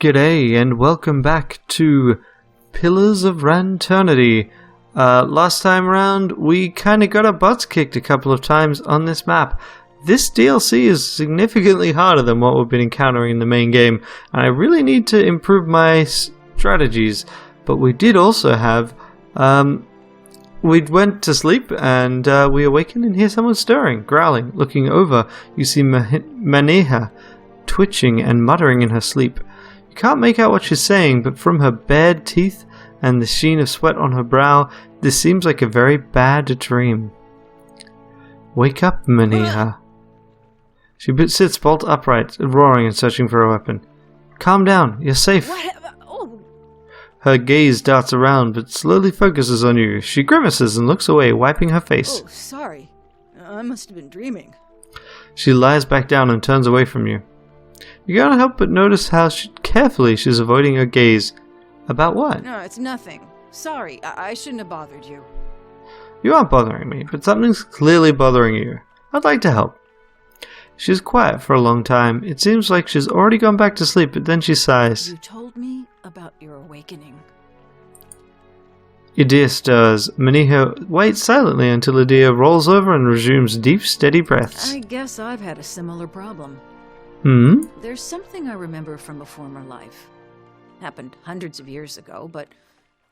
G'day and welcome back to Pillars of Ranternity. Last time around we kinda got our butts kicked a couple of times on this map. This DLC is significantly harder than what we've been encountering in the main game, and I really need to improve my strategies. But we did also have, we went to sleep and we awaken and hear someone stirring, growling. Looking over, you see Maneha twitching and muttering in her sleep. You can't make out what she's saying, but from her bared teeth and the sheen of sweat on her brow, this seems like a very bad dream. Wake up, Maneha. She sits bolt upright, roaring and searching for a weapon. Calm down, you're safe. Oh. Her gaze darts around, but slowly focuses on you. She grimaces and looks away, wiping her face. Oh, sorry. I must have been dreaming. She lies back down and turns away from you. You can't help but notice how carefully she's avoiding your gaze. About what? No, it's nothing. Sorry, I shouldn't have bothered you. You aren't bothering me, but something's clearly bothering you. I'd like to help. She's quiet for a long time. It seems like she's already gone back to sleep, but then she sighs. You told me about your awakening. Idir stirs. Maneha waits silently until Idir rolls over and resumes deep, steady breaths. I guess I've had a similar problem. There's something I remember from a former life. Happened hundreds of years ago, but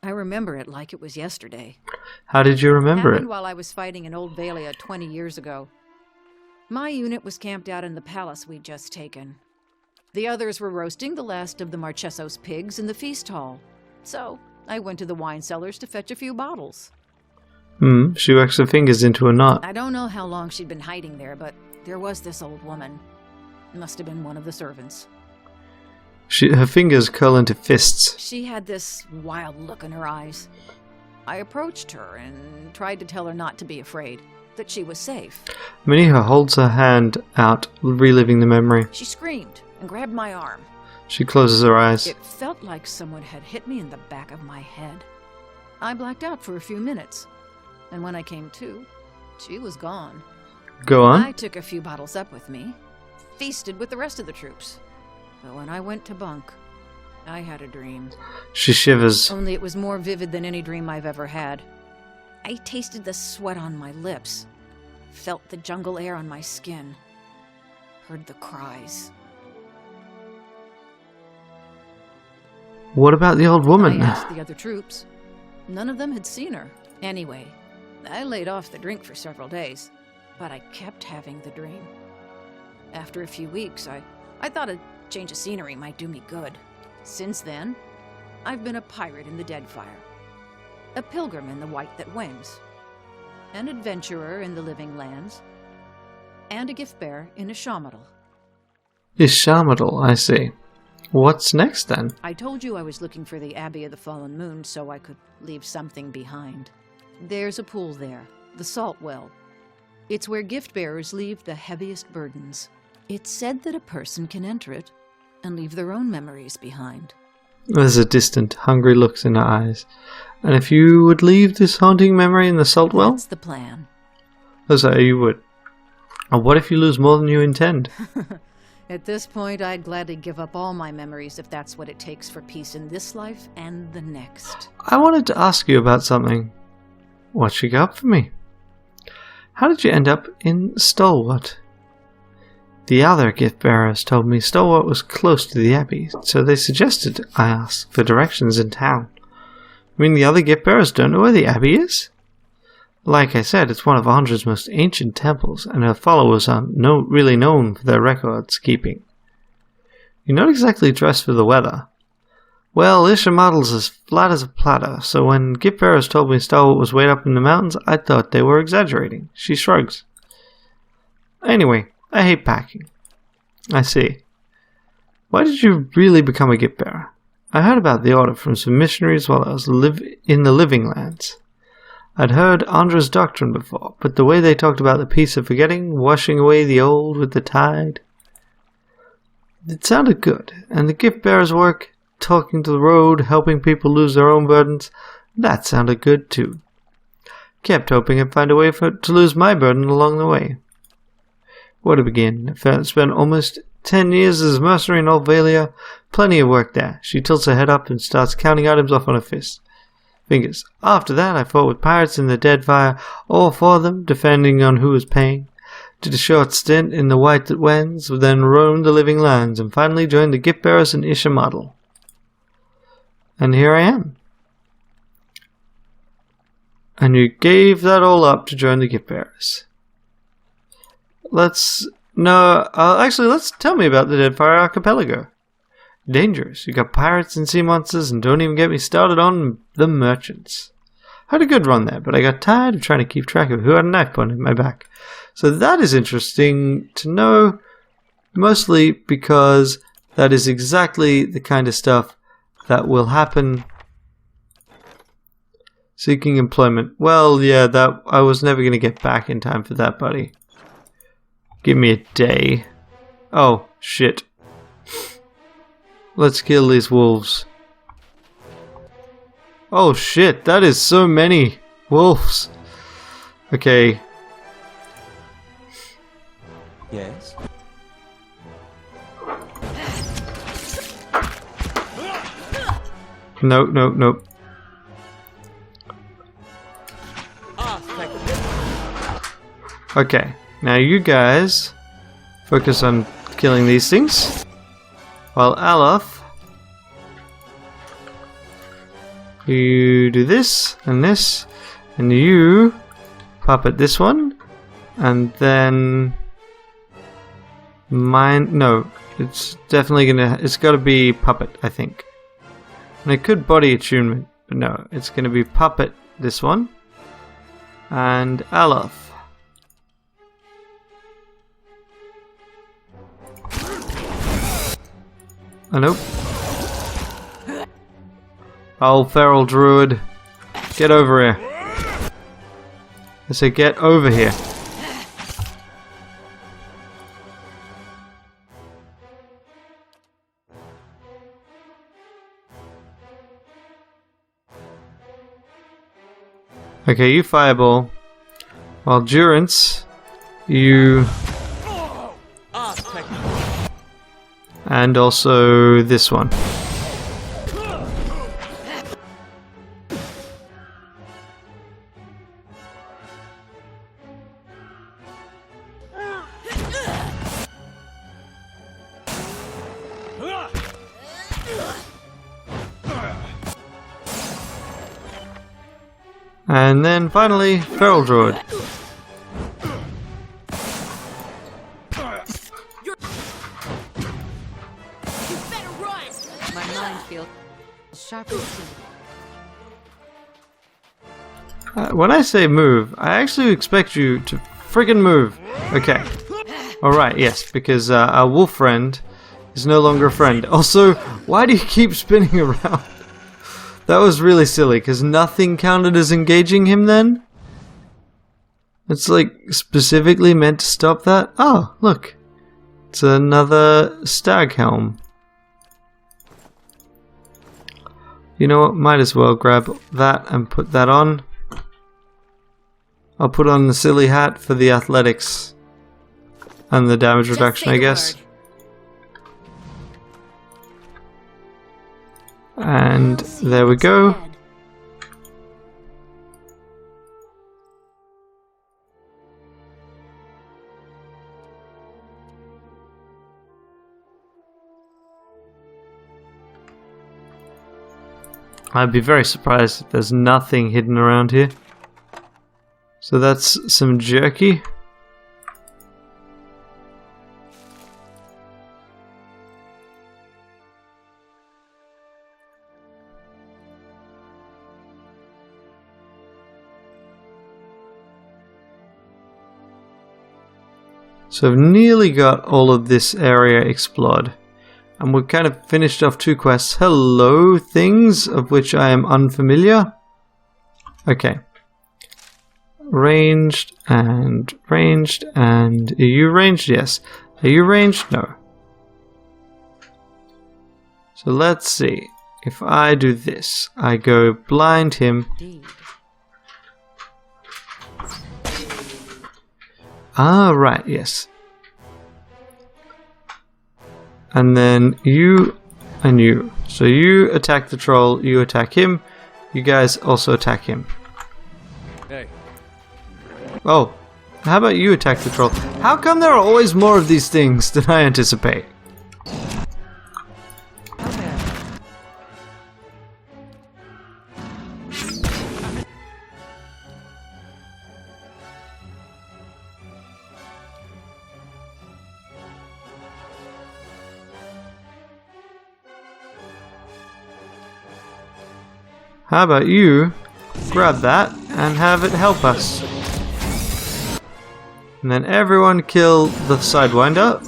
I remember it like it was yesterday. How did you remember Happened it? while I was fighting in Old Valia 20 years ago. My unit was camped out in the palace we'd just taken. The others were roasting the last of the Marcheso's pigs in the feast hall. So I went to the wine cellars to fetch a few bottles. She works her fingers into a knot. I don't know how long she'd been hiding there, but there was this old woman. Must have been one of the servants. Her fingers curl into fists. She had this wild look in her eyes. I approached her and tried to tell her not to be afraid, that she was safe. Maneha holds her hand out, reliving the memory. She screamed and grabbed my arm. She closes her eyes. It felt like someone had hit me in the back of my head. I blacked out for a few minutes, and when I came to, she was gone. Go on. I took a few bottles up with me, feasted with the rest of the troops. But when I went to bunk, I had a dream. She shivers. Only it was more vivid than any dream I've ever had. I tasted the sweat on my lips, felt the jungle air on my skin, heard the cries. What about the old woman? I asked the other troops. None of them had seen her. Anyway, I laid off the drink for several days, but I kept having the dream. After a few weeks, I thought a change of scenery might do me good. Since then, I've been a pirate in the Deadfire, a pilgrim in the White That Wings, an adventurer in the Living Lands, and a gift-bearer in Ishamadal. Ishamadal, I see. What's next, then? I told you I was looking for the Abbey of the Fallen Moon so I could leave something behind. There's a pool there, the Salt Well. It's where gift-bearers leave the heaviest burdens. It's said that a person can enter it and leave their own memories behind. There's a distant, hungry look in her eyes. And if you would leave this haunting memory in the Salt Well? That's the plan. Oh, sorry, you would. And what if you lose more than you intend? At this point, I'd gladly give up all my memories if that's what it takes for peace in this life and the next. I wanted to ask you about something. What you got for me? How did you end up in Stalwart? The other gift-bearers told me Stalwart was close to the Abbey, so they suggested I ask for directions in town. You mean the other gift-bearers don't know where the Abbey is? Like I said, it's one of Andra's most ancient temples, and her followers are really known for their records keeping. You're not exactly dressed for the weather. Well, Ishamadal's as flat as a platter, so when gift-bearers told me Stalwart was way up in the mountains, I thought they were exaggerating. She shrugs. Anyway, I hate packing. I see. Why did you really become a gift-bearer? I heard about the order from some missionaries while I was in the Living Lands. I'd heard Andra's doctrine before, but the way they talked about the peace of forgetting, washing away the old with the tide, it sounded good, and the gift-bearer's work, talking to the road, helping people lose their own burdens, that sounded good too. Kept hoping I'd find a way to lose my burden along the way. Where to begin? I spent almost 10 years as a mercenary in Old Valia. Plenty of work there. She tilts her head up and starts counting items off on her fingers. After that, I fought with pirates in the Deadfire, all four of them, depending on who was paying. Did a short stint in the White That Wends, then roamed the living lands, and finally joined the Gift Bearers in Ishamadal. And here I am. And you gave that all up to join the Gift Bearers. Let's tell me about the Deadfire Archipelago. Dangerous. You got pirates and sea monsters, and don't even get me started on the merchants. I had a good run there, but I got tired of trying to keep track of who had a knife point in my back. So that is interesting to know, mostly because that is exactly the kind of stuff that will happen. Seeking employment. Well, yeah, that I was never going to get back in time for that, buddy. Give me a day. Oh, shit. Let's kill these wolves. Oh shit, that is so many wolves. Okay. Yes. Nope. Okay, now you guys focus on killing these things. While Aloth, you do this, and you puppet this one, and then no, it's definitely it's gotta be puppet, I think. And it could body attunement, but no, it's gonna be puppet this one, and Aloth. Oh, nope. Oh, feral druid. Get over here. I say get over here. Okay, you fireball. While Durance, you... And also this one. And then finally, Feral Druid. When I say move, I actually expect you to friggin' move. Okay. Alright, yes, because our wolf friend is no longer a friend. Also, why do you keep spinning around? That was really silly, because nothing counted as engaging him then? It's like specifically meant to stop that? Oh, look. It's another stag helm. You know what, might as well grab that and put that on. I'll put on the silly hat for the athletics and the damage reduction, I guess. And there we go. I'd be very surprised if there's nothing hidden around here. So that's some jerky. So I've nearly got all of this area explored. And we've kind of finished off 2 quests. Hello, things of which I am unfamiliar. Okay. Ranged. Are you ranged? Yes. Are you ranged? No. So let's see. If I do this, I go blind him. Ah, right, yes. And then you and you. So you attack the troll, you attack him, you guys also attack him. Hey. Oh, how about you attack the troll? How come there are always more of these things than I anticipate? How about you grab that and have it help us? And then everyone kill the Sidewinder.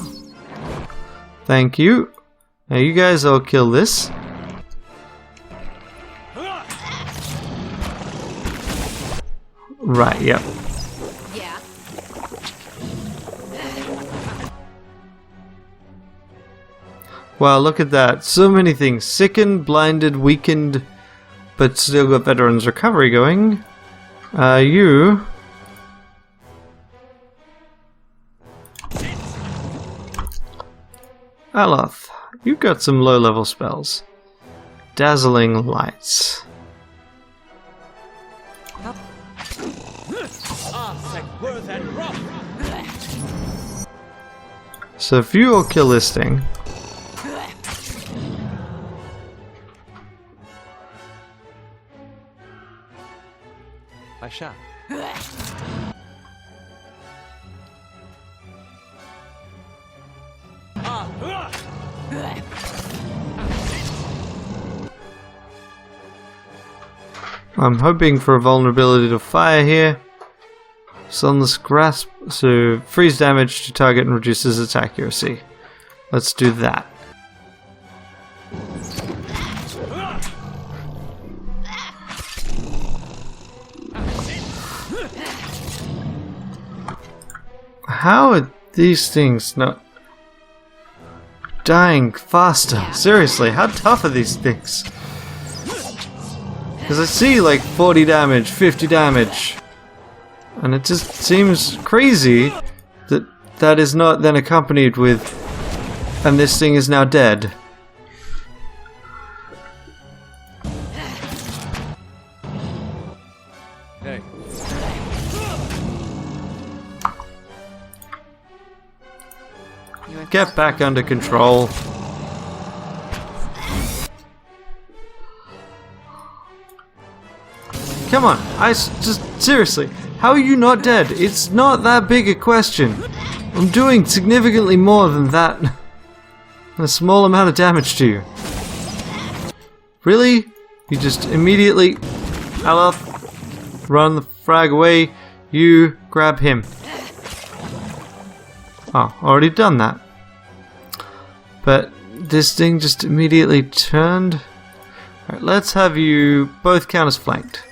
Thank you. Now you guys all kill this. Right, yep. Yeah. Wow, look at that. So many things. Sickened, blinded, weakened, but still got Veterans Recovery going. You... Aloth, you've got some low-level spells. Dazzling Lights. So if you all kill this thing... I shall. I'm hoping for a vulnerability to fire here. Sunless Grasp, so freeze damage to target and reduces its accuracy. Let's do that. How are these things not dying faster? Seriously, how tough are these things? Because I see like 40 damage, 50 damage. And it just seems crazy that that is not then accompanied with, and this thing is now dead. Hey. Get back under control. Come on, just seriously, how are you not dead? It's not that big a question. I'm doing significantly more than that. A small amount of damage to you. Really? You just immediately, Aloth, run the frag away. You grab him. Oh, already done that. But this thing just immediately turned. Alright, let's have you both count as flanked.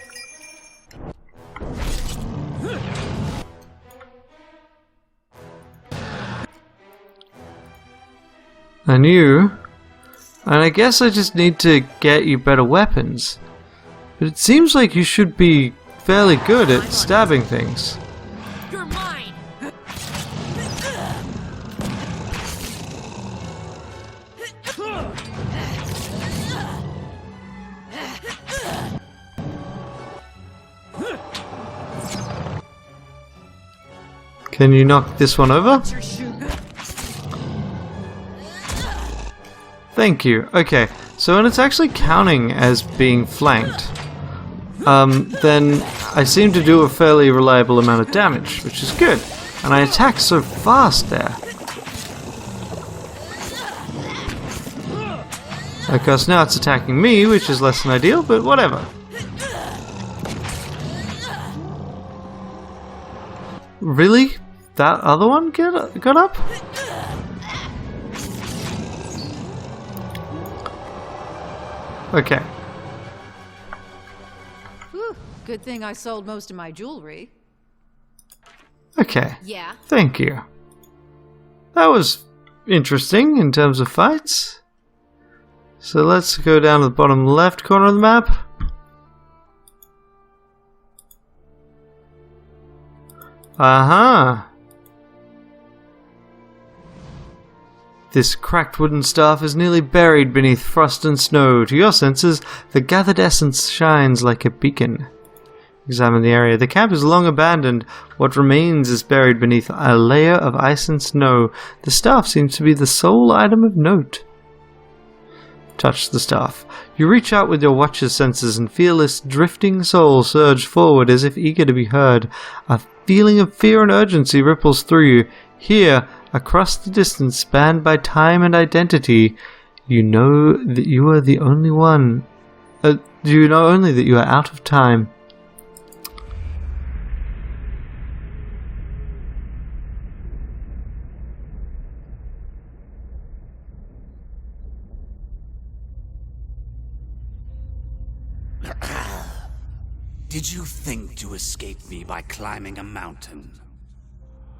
And you, and I guess I just need to get you better weapons. But it seems like you should be fairly good at stabbing things. You're mine. Can you knock this one over? Thank you. Okay, so when it's actually counting as being flanked, then I seem to do a fairly reliable amount of damage, which is good. And I attack so fast there. Of course, now it's attacking me, which is less than ideal, but whatever. Really? That other one got up? Okay. Whew, good thing I sold most of my jewelry. Okay. Yeah. Thank you. That was interesting in terms of fights. So let's go down to the bottom left corner of the map. This cracked wooden staff is nearly buried beneath frost and snow. To your senses, the gathered essence shines like a beacon. Examine the area. The camp is long abandoned. What remains is buried beneath a layer of ice and snow. The staff seems to be the sole item of note. Touch the staff. You reach out with your watcher's senses and feel this drifting soul surge forward as if eager to be heard. A feeling of fear and urgency ripples through you. Here, across the distance spanned by time and identity, you know that you are the only one. You know only that you are out of time. Did you think to escape me by climbing a mountain?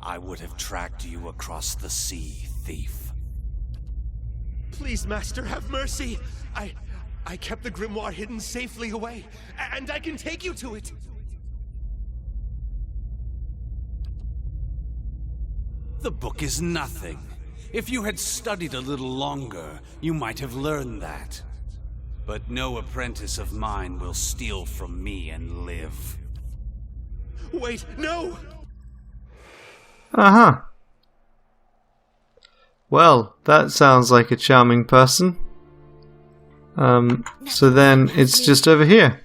I would have tracked you across the sea, thief. Please, Master, have mercy. I kept the grimoire hidden safely away, and I can take you to it. The book is nothing. If you had studied a little longer, you might have learned that. But no apprentice of mine will steal from me and live. Wait, no! Uh-huh. Well, that sounds like a charming person. So then it's just over here.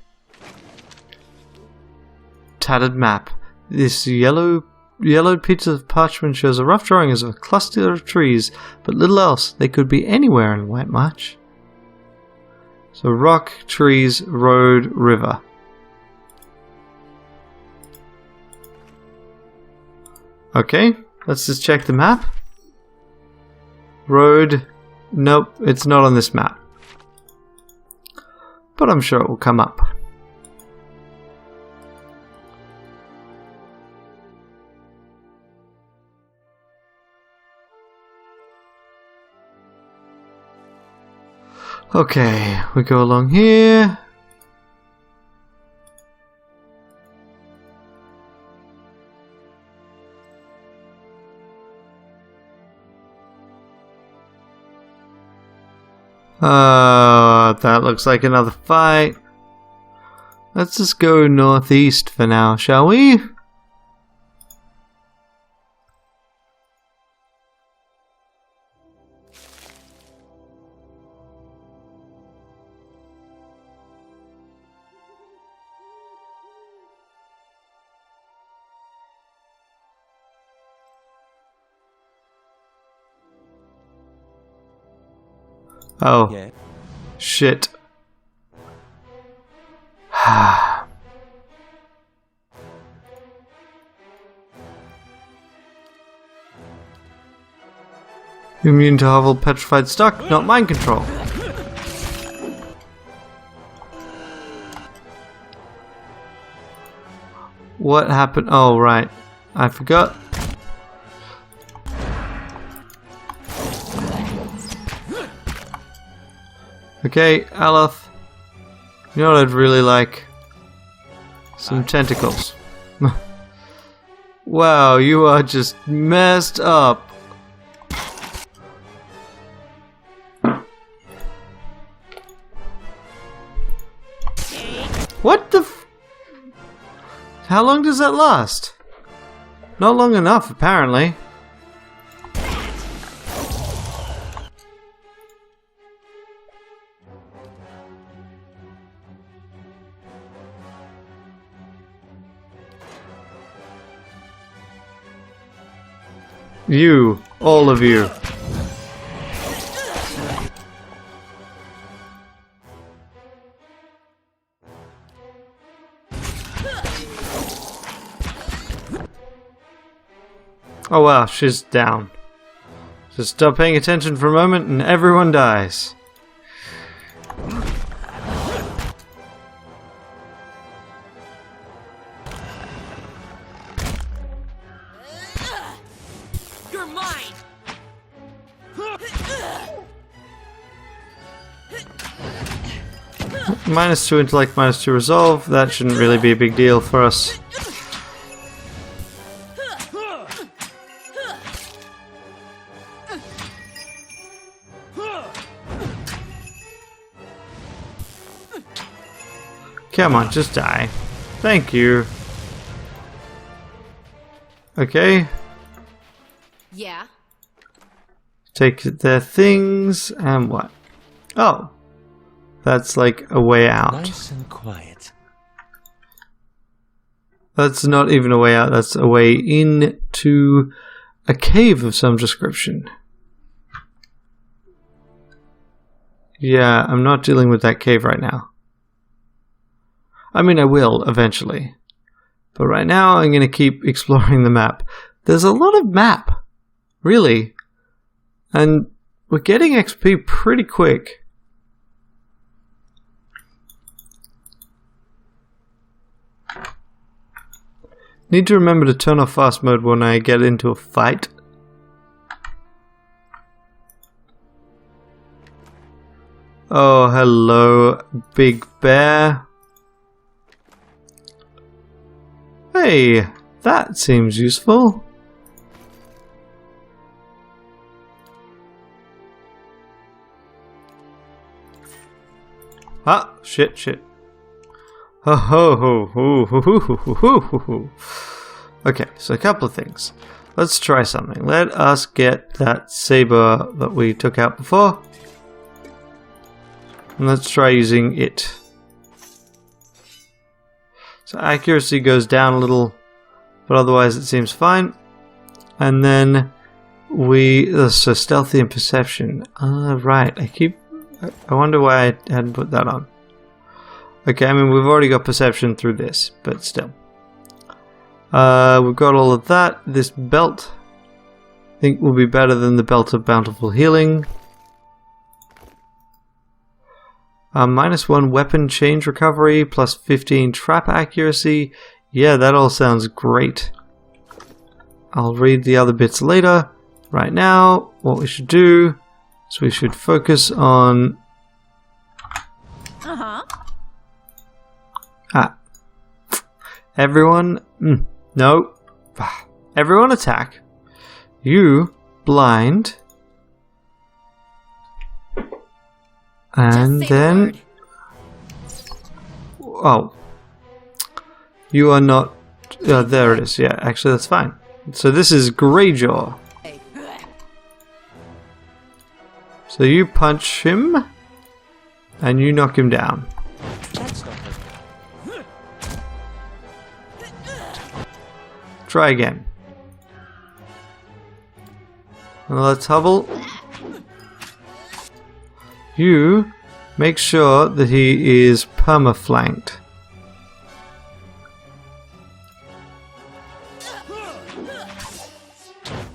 Tattered map. This yellowed piece of parchment shows a rough drawing of a cluster of trees, but little else. They could be anywhere in White March. So rock, trees, road, river. Okay, let's just check the map. Road. Nope, it's not on this map. But I'm sure it will come up. Okay, we go along here. That looks like another fight. Let's just go northeast for now, shall we? Oh. Yeah. Shit. Immune to hovel petrified stock, not mind control. What happened? Oh, right. I forgot. Okay, Aloth. You know what I'd really like? Some tentacles. Wow, you are just messed up. What the f- How long does that last? Not long enough, apparently. You, all of you. Oh wow, she's down. Just stop paying attention for a moment and everyone dies. You're mine. -2 intellect, -2 resolve. That shouldn't really be a big deal for us. Come on, just die. Thank you. Okay. Yeah. Take their things and what? Oh. That's like a way out. Nice and quiet. That's not even a way out, that's a way into a cave of some description. Yeah, I'm not dealing with that cave right now. I mean, I will eventually. But right now, I'm going to keep exploring the map. There's a lot of map, really. And we're getting XP pretty quick. Need to remember to turn off fast mode when I get into a fight. Oh, hello, big bear. Hey, that seems useful. Ah, shit. Ho ho ho ho ho ho ho ho ho ho. Okay, so a couple of things. Let's try something. Let us get that saber that we took out before. And let's try using it. So accuracy goes down a little, but otherwise it seems fine. And then so stealthy and perception. Right, I wonder why I hadn't put that on. Okay, I mean, we've already got perception through this, but still. We've got all of that. This belt, I think, will be better than the belt of bountiful healing. -1 weapon change recovery, plus 15 trap accuracy. Yeah, that all sounds great. I'll read the other bits later. Right now, what we should do is we should focus on... Everyone... No. Everyone attack. You blind. And then... Oh. You are not... there it is. Yeah, actually that's fine. So this is Greyjaw. So you punch him. And you knock him down. Try again. Well, let's hubble. You make sure that he is perma-flanked.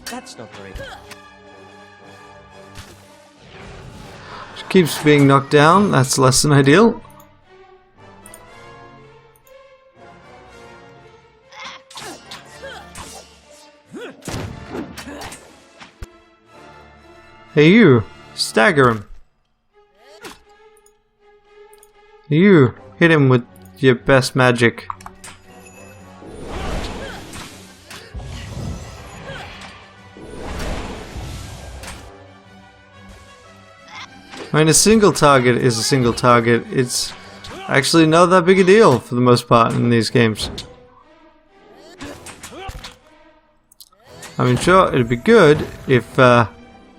That's not very good. Keeps being knocked down. That's less than ideal. Hey you, stagger him. You, hit him with your best magic. I mean, a single target is a single target. It's actually not that big a deal for the most part in these games. I mean, sure, it'd be good if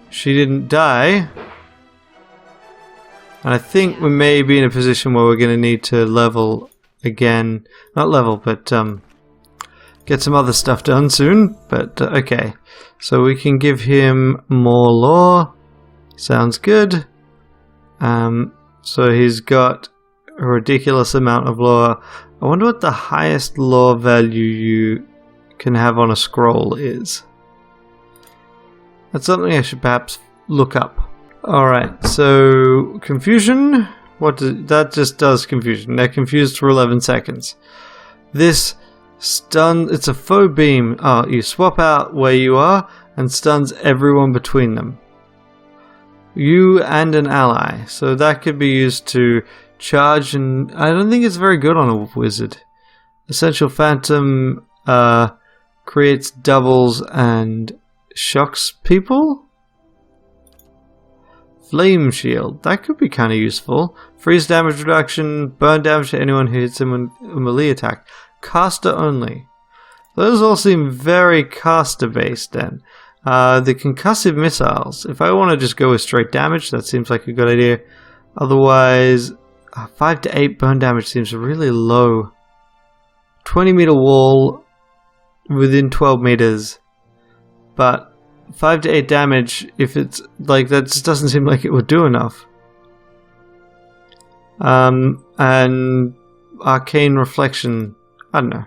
she didn't die. And I think we may be in a position where we're going to need to level again. Not level, but get some other stuff done soon. But okay. So we can give him more lore. Sounds good. So he's got a ridiculous amount of lore. I wonder what the highest lore value you can have on a scroll is. That's something I should perhaps look up. Alright, so confusion. That just does confusion. They're confused for 11 seconds. This stun, it's a faux beam. Oh, you swap out where you are and stuns everyone between them. You and an ally. So that could be used to charge, and I don't think it's very good on a wizard. Essential Phantom creates doubles and shocks people. Flame shield. That could be kind of useful. Freeze damage reduction, burn damage to anyone who hits him with a melee attack. Caster only. Those all seem very caster based then. The concussive missiles. If I want to just go with straight damage, that seems like a good idea. Otherwise, 5 to 8 burn damage seems really low. 20-meter wall within 12 meters. But 5 to 8 damage, if it's like that, just doesn't seem like it would do enough. And arcane reflection, I don't know.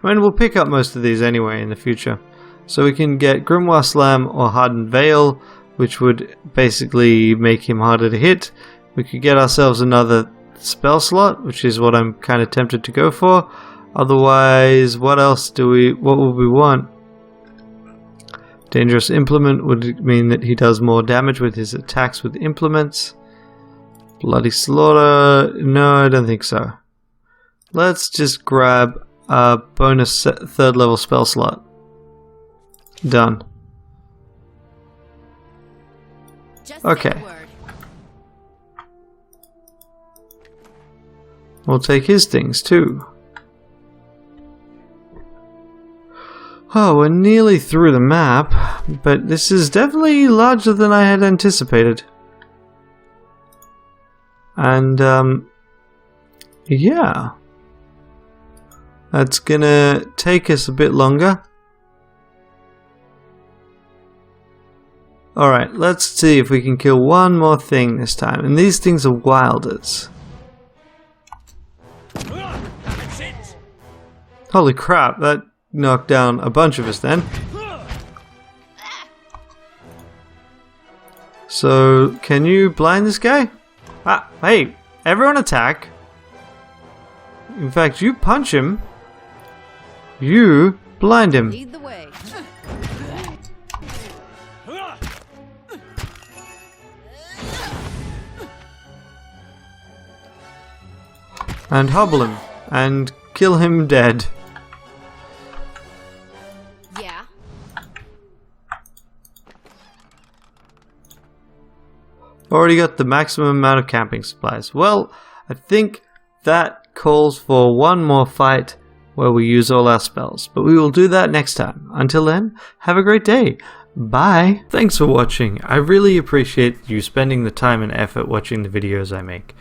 I mean, we'll pick up most of these anyway in the future. So we can get Grimoire Slam or Hardened Veil, which would basically make him harder to hit. We could get ourselves another spell slot, which is what I'm kind of tempted to go for. Otherwise, what would we want? Dangerous Implement would mean that he does more damage with his attacks with implements. Bloody Slaughter, no, I don't think so. Let's just grab a bonus 3rd level spell slot. Done. Okay. We'll take his things too. Oh, we're nearly through the map, but this is definitely larger than I had anticipated. And, yeah. That's gonna take us a bit longer. Alright, let's see if we can kill one more thing this time. And these things are wilders. Holy crap, that knocked down a bunch of us then. So, can you blind this guy? Ah, hey, everyone attack. In fact, you punch him. You blind him. Lead the way. And hobble him. And kill him dead. Yeah. Already got the maximum amount of camping supplies. Well, I think that calls for one more fight where we use all our spells. But we will do that next time. Until then, have a great day. Bye. Thanks for watching. I really appreciate you spending the time and effort watching the videos I make.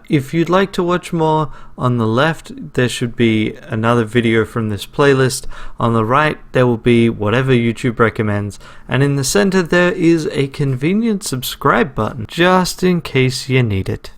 If you'd like to watch more, on the left there should be another video from this playlist. On the right there will be whatever YouTube recommends. And in the center there is a convenient subscribe button, just in case you need it.